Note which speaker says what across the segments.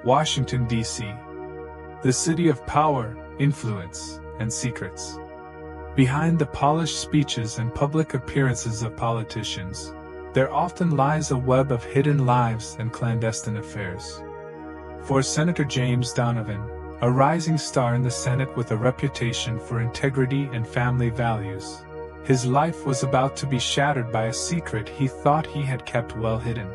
Speaker 1: Washington, D.C., the city of power, influence, and secrets. Behind the polished speeches and public appearances of politicians, there often lies a web of hidden lives and clandestine affairs. For Senator James Donovan, a rising star in the Senate with a reputation for integrity and family values, his life was about to be shattered by a secret he thought he had kept well hidden.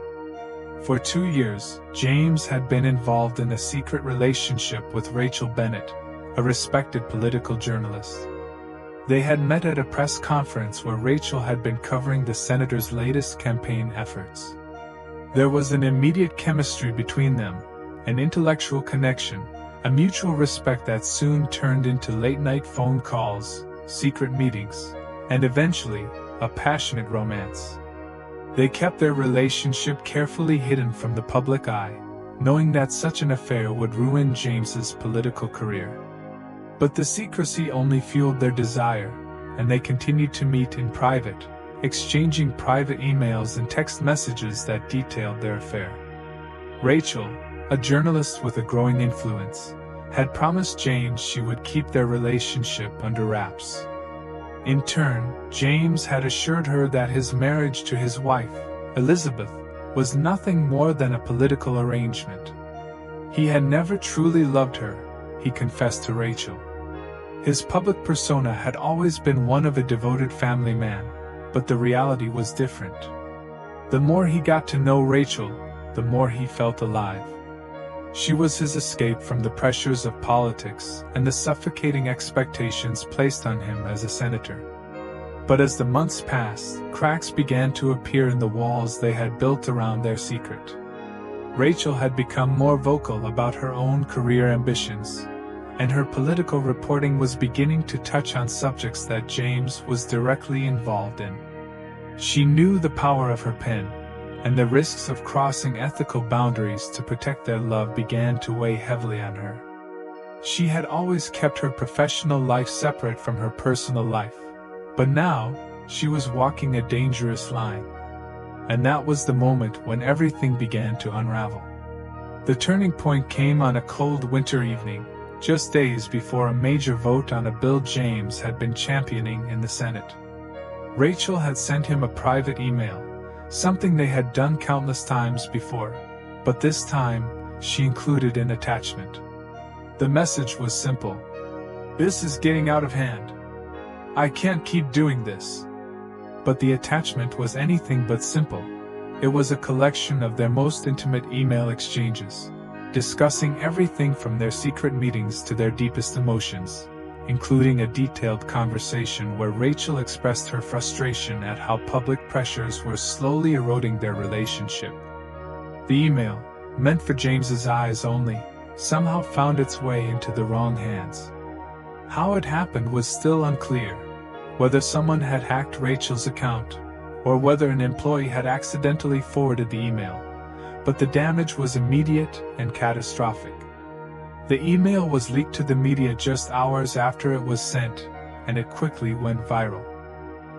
Speaker 1: For 2 years, James had been involved in a secret relationship with Rachel Bennett, a respected political journalist. They had met at a press conference where Rachel had been covering the senator's latest campaign efforts. There was an immediate chemistry between them, an intellectual connection, a mutual respect that soon turned into late-night phone calls, secret meetings, and eventually, a passionate romance. They kept their relationship carefully hidden from the public eye, knowing that such an affair would ruin James's political career. But the secrecy only fueled their desire, and they continued to meet in private, exchanging private emails and text messages that detailed their affair. Rachel, a journalist with a growing influence, had promised James she would keep their relationship under wraps. In turn, James had assured her that his marriage to his wife, Elizabeth, was nothing more than a political arrangement. He had never truly loved her, he confessed to Rachel. His public persona had always been one of a devoted family man, but the reality was different. The more he got to know Rachel, the more he felt alive. She was his escape from the pressures of politics and the suffocating expectations placed on him as a senator. But as the months passed, cracks began to appear in the walls they had built around their secret. Rachel had become more vocal about her own career ambitions, and her political reporting was beginning to touch on subjects that James was directly involved in. She knew the power of her pen, and the risks of crossing ethical boundaries to protect their love began to weigh heavily on her. She had always kept her professional life separate from her personal life, but now, she was walking a dangerous line. And that was the moment when everything began to unravel. The turning point came on a cold winter evening, just days before a major vote on a bill James had been championing in the Senate. Rachel had sent him a private email, something they had done countless times before, but this time, she included an attachment. The message was simple. "This is getting out of hand. I can't keep doing this." But the attachment was anything but simple. It was a collection of their most intimate email exchanges, discussing everything from their secret meetings to their deepest emotions, including a detailed conversation where Rachel expressed her frustration at how public pressures were slowly eroding their relationship. The email, meant for James's eyes only, somehow found its way into the wrong hands. How it happened was still unclear, whether someone had hacked Rachel's account, or whether an employee had accidentally forwarded the email, but the damage was immediate and catastrophic. The email was leaked to the media just hours after it was sent, and it quickly went viral.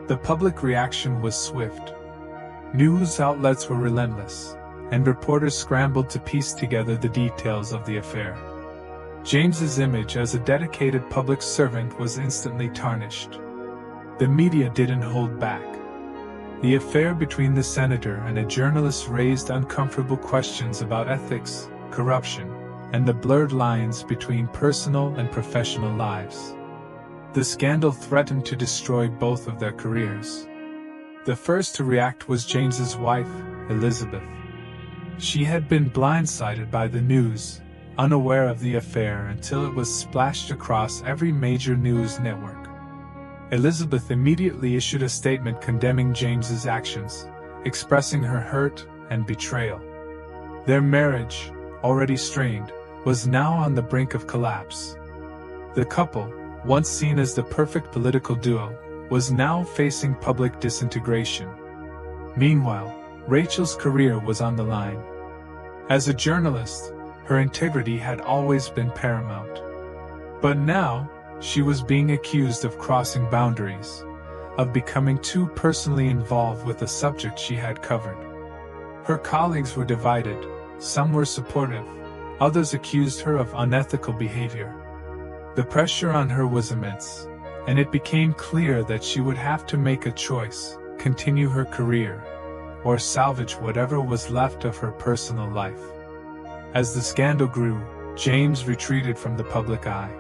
Speaker 1: The public reaction was swift. News outlets were relentless, and reporters scrambled to piece together the details of the affair. James's image as a dedicated public servant was instantly tarnished. The media didn't hold back. The affair between the senator and a journalist raised uncomfortable questions about ethics, corruption, and the blurred lines between personal and professional lives. The scandal threatened to destroy both of their careers. The first to react was James's wife, Elizabeth. She had been blindsided by the news, unaware of the affair until it was splashed across every major news network. Elizabeth immediately issued a statement condemning James's actions, expressing her hurt and betrayal. Their marriage, already strained, was now on the brink of collapse. The couple, once seen as the perfect political duo, was now facing public disintegration. Meanwhile, Rachel's career was on the line. As a journalist, her integrity had always been paramount. But now, she was being accused of crossing boundaries, of becoming too personally involved with the subject she had covered. Her colleagues were divided, some were supportive, Others accused her of unethical behavior. The pressure on her was immense, and it became clear that she would have to make a choice: continue her career, or salvage whatever was left of her personal life. As the scandal grew, James retreated from the public eye.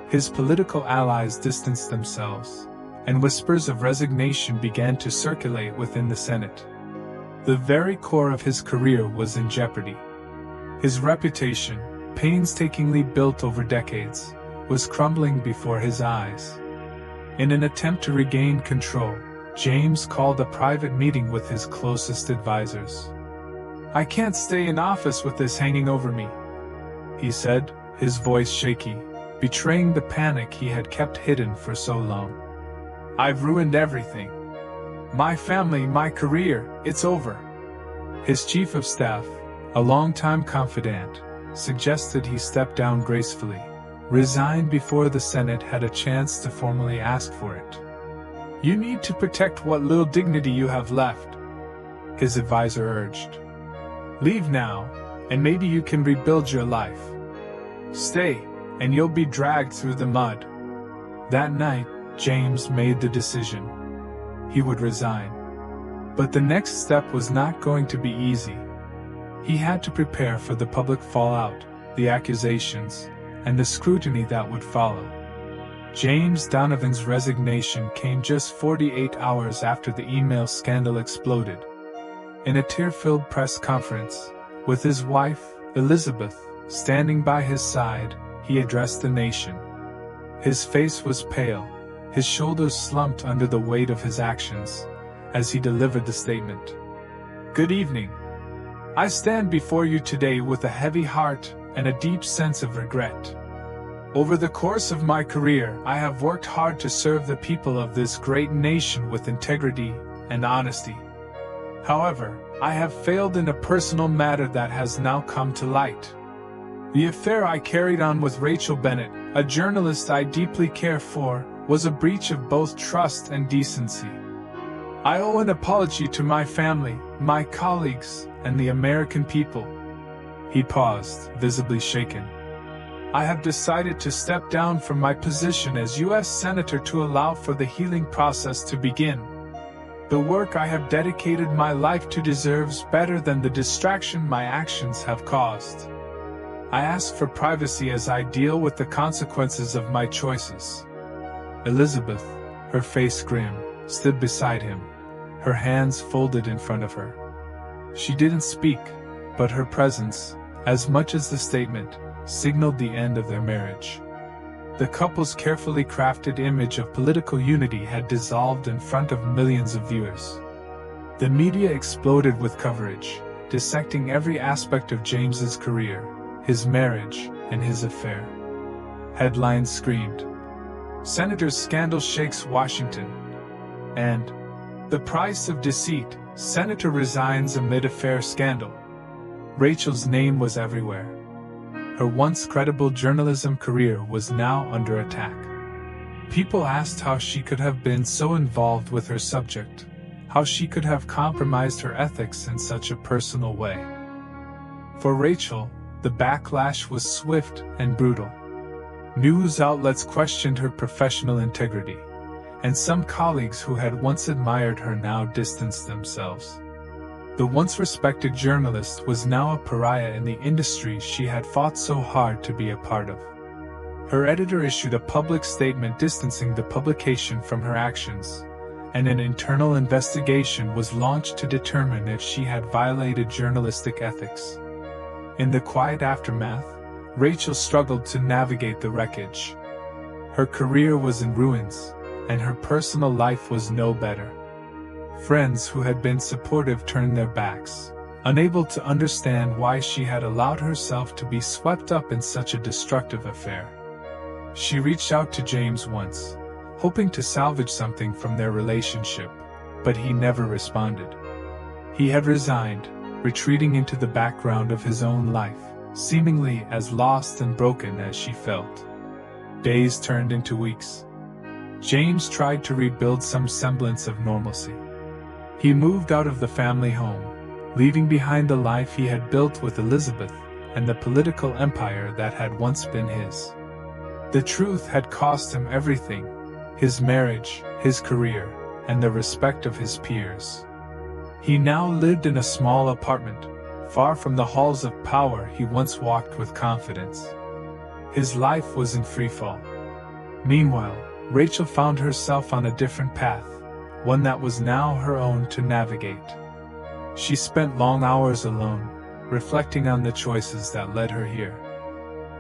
Speaker 1: His political allies distanced themselves, and whispers of resignation began to circulate within the Senate. The very core of his career was in jeopardy. His reputation, painstakingly built over decades, was crumbling before his eyes. In an attempt to regain control, James called a private meeting with his closest advisors. "I can't stay in office with this hanging over me," he said, his voice shaky, betraying the panic he had kept hidden for so long. "I've ruined everything. My family, my career, it's over." His chief of staff, a longtime confidant, suggested he step down gracefully, resign before the Senate had a chance to formally ask for it. "You need to protect what little dignity you have left," his advisor urged. "Leave now, and maybe you can rebuild your life. Stay, and you'll be dragged through the mud." That night, James made the decision. He would resign. But the next step was not going to be easy. He had to prepare for the public fallout, the accusations, and the scrutiny that would follow. James Donovan's resignation came just 48 hours after the email scandal exploded. In a tear-filled press conference, with his wife, Elizabeth, standing by his side, he addressed the nation. His face was pale, his shoulders slumped under the weight of his actions, as he delivered the statement. "Good evening. I stand before you today with a heavy heart and a deep sense of regret. Over the course of my career, I have worked hard to serve the people of this great nation with integrity and honesty. However, I have failed in a personal matter that has now come to light. The affair I carried on with Rachel Bennett, a journalist I deeply care for, was a breach of both trust and decency. I owe an apology to my family, my colleagues, and the American people." He paused, visibly shaken. "I have decided to step down from my position as U.S. Senator to allow for the healing process to begin. The work I have dedicated my life to deserves better than the distraction my actions have caused. I ask for privacy as I deal with the consequences of my choices." Elizabeth, her face grim, stood beside him, her hands folded in front of her. She didn't speak, but her presence, as much as the statement, signaled the end of their marriage. The couple's carefully crafted image of political unity had dissolved in front of millions of viewers. The media exploded with coverage, dissecting every aspect of James's career, his marriage, and his affair. Headlines screamed, "Senator's Scandal Shakes Washington," and "The Price of Deceit, Senator Resigns Amid Affair Scandal." Rachel's name was everywhere. Her once credible journalism career was now under attack. People asked how she could have been so involved with her subject, how she could have compromised her ethics in such a personal way. For Rachel, the backlash was swift and brutal. News outlets questioned her professional integrity, and some colleagues who had once admired her now distanced themselves. The once respected journalist was now a pariah in the industry she had fought so hard to be a part of. Her editor issued a public statement distancing the publication from her actions, and an internal investigation was launched to determine if she had violated journalistic ethics. In the quiet aftermath, Rachel struggled to navigate the wreckage. Her career was in ruins, and her personal life was no better. Friends who had been supportive turned their backs, unable to understand why she had allowed herself to be swept up in such a destructive affair. She reached out to James once, hoping to salvage something from their relationship, but he never responded. He had resigned, retreating into the background of his own life, seemingly as lost and broken as she felt. Days turned into weeks. James tried to rebuild some semblance of normalcy. He moved out of the family home, leaving behind the life he had built with Elizabeth and the political empire that had once been his. The truth had cost him everything: his marriage, his career, and the respect of his peers. He now lived in a small apartment, far from the halls of power he once walked with confidence. His life was in freefall. Meanwhile, Rachel found herself on a different path, one that was now her own to navigate. She spent long hours alone, reflecting on the choices that led her here.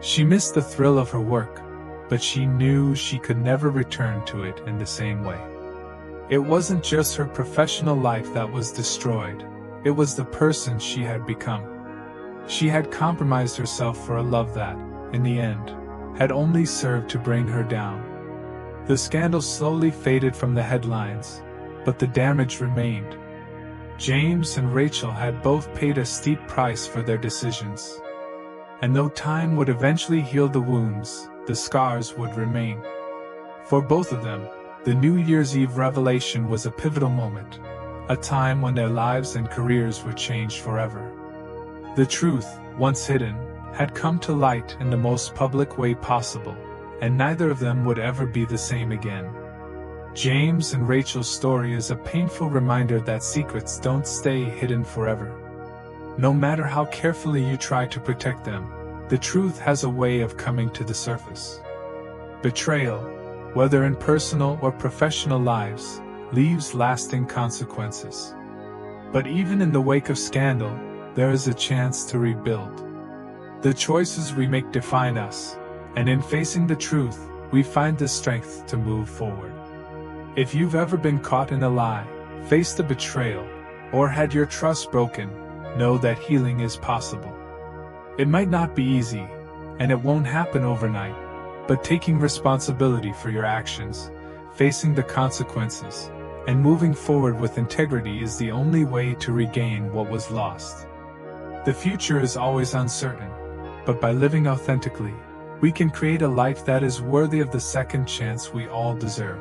Speaker 1: She missed the thrill of her work, but she knew she could never return to it in the same way. It wasn't just her professional life that was destroyed, it was the person she had become. She had compromised herself for a love that, in the end, had only served to bring her down. The scandal slowly faded from the headlines, but the damage remained. James and Rachel had both paid a steep price for their decisions. And though time would eventually heal the wounds, the scars would remain. For both of them, the New Year's Eve revelation was a pivotal moment, a time when their lives and careers were changed forever. The truth, once hidden, had come to light in the most public way possible, and neither of them would ever be the same again. James and Rachel's story is a painful reminder that secrets don't stay hidden forever. No matter how carefully you try to protect them, the truth has a way of coming to the surface. Betrayal, whether in personal or professional lives, leaves lasting consequences. But even in the wake of scandal, there is a chance to rebuild. The choices we make define us, and in facing the truth, we find the strength to move forward. If you've ever been caught in a lie, faced a betrayal, or had your trust broken, know that healing is possible. It might not be easy, and it won't happen overnight, but taking responsibility for your actions, facing the consequences, and moving forward with integrity is the only way to regain what was lost. The future is always uncertain, but by living authentically, we can create a life that is worthy of the second chance we all deserve.